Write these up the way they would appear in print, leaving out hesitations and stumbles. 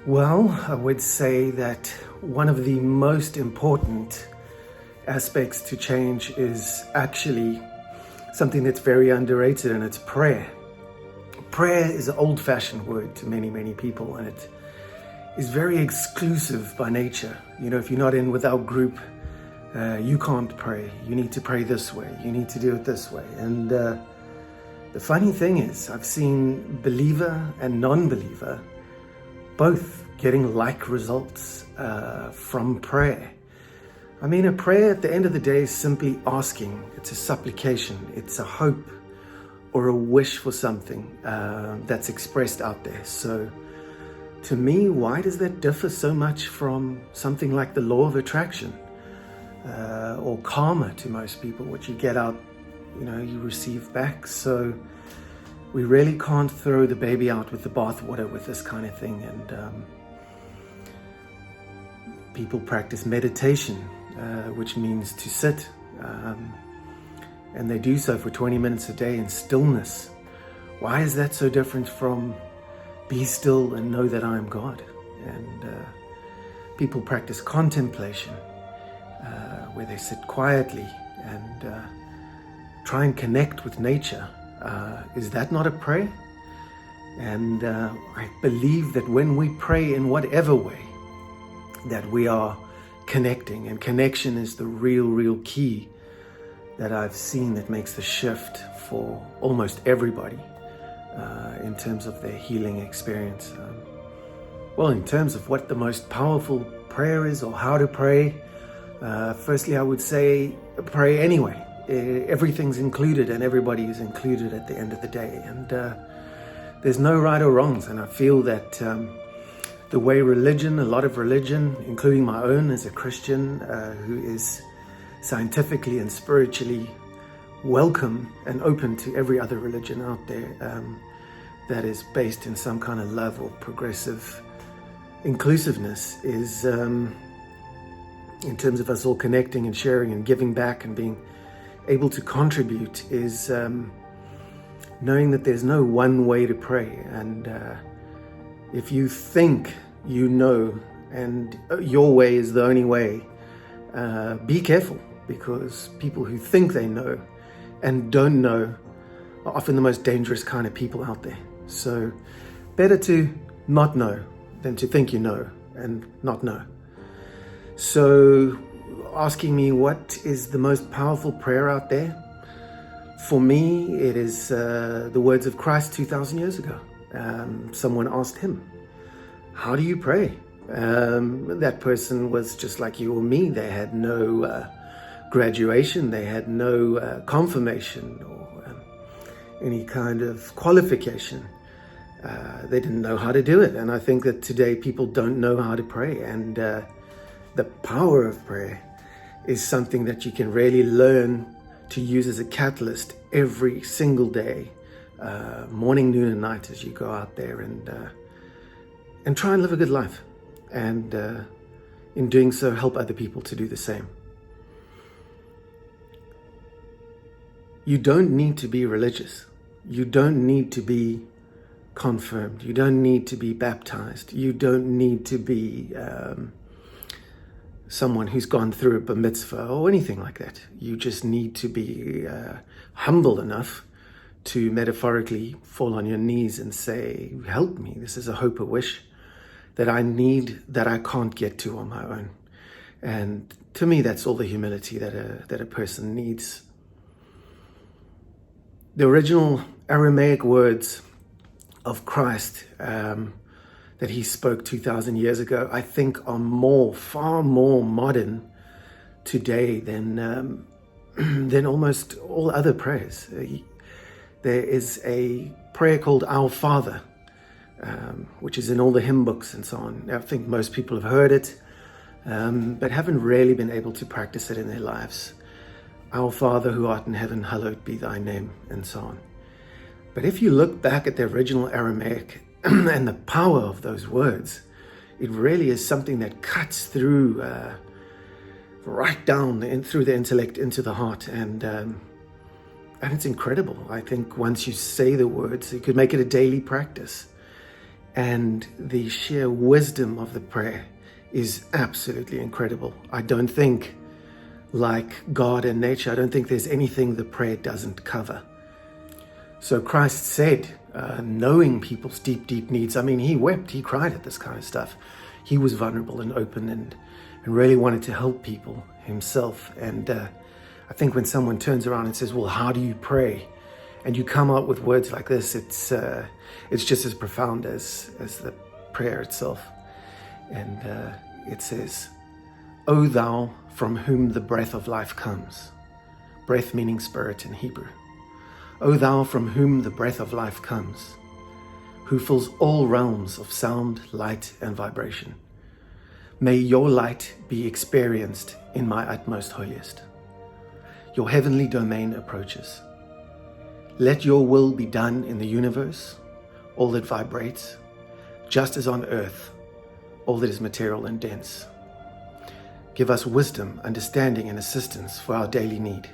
Well, I would say that one of the most important aspects to change is actually something that's very underrated, and it's prayer. Prayer is an old-fashioned word to many, many people, and it is very exclusive by nature. You know, if you're not in with our group, you can't pray. You need to pray this way. You need to do it this way. And the funny thing is, I've seen believer and non-believer both getting like results from prayer. I mean, a prayer at the end of the day is simply asking. It's a supplication. It's a hope or a wish for something that's expressed out there. So to me, why does that differ so much from something like the law of attraction or karma to most people? What you get out, you receive back. So we really can't throw the baby out with the bathwater with this kind of thing. And people practice meditation, which means to sit. And they do so for 20 minutes a day in stillness. Why is that so different from be still and know that I am God? And people practice contemplation, where they sit quietly and try and connect with nature. Is that not a prayer? And I believe that when we pray in whatever way, that we are connecting, and connection is the real key that I've seen that makes the shift for almost everybody in terms of their healing experience. Well, in terms of what the most powerful prayer is or how to pray, firstly I would say pray anyway. Everything's included and everybody is included at the end of the day, and there's no right or wrongs. And I feel that the way a lot of religion, including my own as a Christian who is scientifically and spiritually welcome and open to every other religion out there that is based in some kind of love or progressive inclusiveness, is in terms of us all connecting and sharing and giving back and being able to contribute, is knowing that there's no one way to pray. And if you think you know and your way is the only way, be careful, because people who think they know and don't know are often the most dangerous kind of people out there. So better to not know than to think you know and not know. So asking me what is the most powerful prayer out there, for me it is the words of Christ 2,000 years ago. Someone asked him, how do you pray? That person was just like you or me. They had no graduation, they had no confirmation or any kind of qualification. They didn't know how to do it. And I think that today people don't know how to pray. And the power of prayer is something that you can really learn to use as a catalyst every single day, morning, noon, and night, as you go out there and try and live a good life. And in doing so, help other people to do the same. You don't need to be religious. You don't need to be confirmed. You don't need to be baptized. You don't need to be someone who's gone through a bar mitzvah or anything like that. You just need to be humble enough to metaphorically fall on your knees and say, help me. This is a hope, a wish that I need, that I can't get to on my own. And to me, that's all the humility that a person needs. The original Aramaic words of Christ that he spoke 2,000 years ago, I think are far more modern today than almost all other prayers. There is a prayer called Our Father, which is in all the hymn books and so on. I think most people have heard it, but haven't really been able to practice it in their lives. Our Father who art in heaven, hallowed be thy name, and so on. But if you look back at the original Aramaic and the power of those words, it really is something that cuts through right down through the intellect into the heart, and it's incredible. I think once you say the words, you could make it a daily practice. And the sheer wisdom of the prayer is absolutely incredible. I don't think, like God and nature, I don't think there's anything the prayer doesn't cover. So Christ said, knowing people's deep, deep needs, I mean, he wept, he cried at this kind of stuff. He was vulnerable and open and really wanted to help people himself. And I think when someone turns around and says, well, how do you pray? And you come out with words like this, it's just as profound as the prayer itself. And it says, O thou from whom the breath of life comes. Breath meaning spirit in Hebrew. O thou from whom the breath of life comes, who fills all realms of sound, light, and vibration. May your light be experienced in my utmost holiest. Your heavenly domain approaches. Let your will be done in the universe, all that vibrates, just as on earth, all that is material and dense. Give us wisdom, understanding, and assistance for our daily need.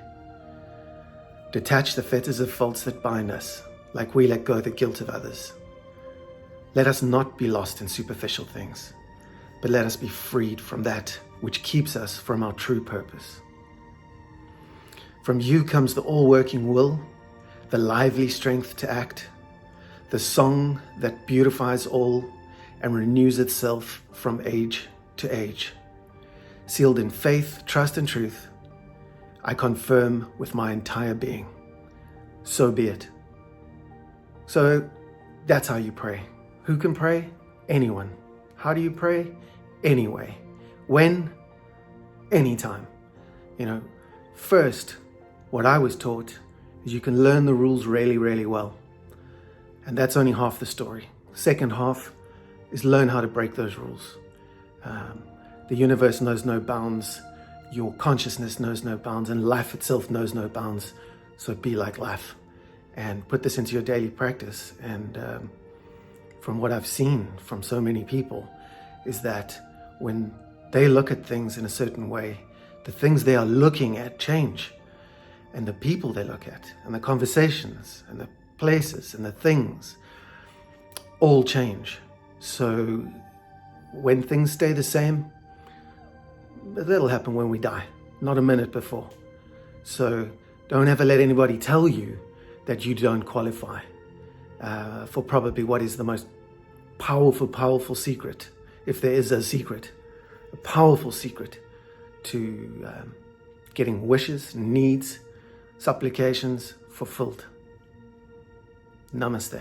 Detach the fetters of faults that bind us, like we let go the guilt of others. Let us not be lost in superficial things, but let us be freed from that which keeps us from our true purpose. From you comes the all-working will, the lively strength to act, the song that beautifies all and renews itself from age to age. Sealed in faith, trust, and truth, I confirm with my entire being. So be it. So that's how you pray. Who can pray? Anyone. How do you pray? Anyway. When? Anytime. First, what I was taught is you can learn the rules really, really well. And that's only half the story. Second half is learn how to break those rules. The universe knows no bounds. Your consciousness knows no bounds, and life itself knows no bounds. So be like life and put this into your daily practice. And from what I've seen from so many people is that when they look at things in a certain way, the things they are looking at change. And the people they look at, and the conversations, and the places, and the things all change. So when things stay the same, that'll happen when we die, not a minute before. So don't ever let anybody tell you that you don't qualify for probably what is the most powerful secret, if there is a secret, a powerful secret to getting wishes, needs, supplications fulfilled. Namaste.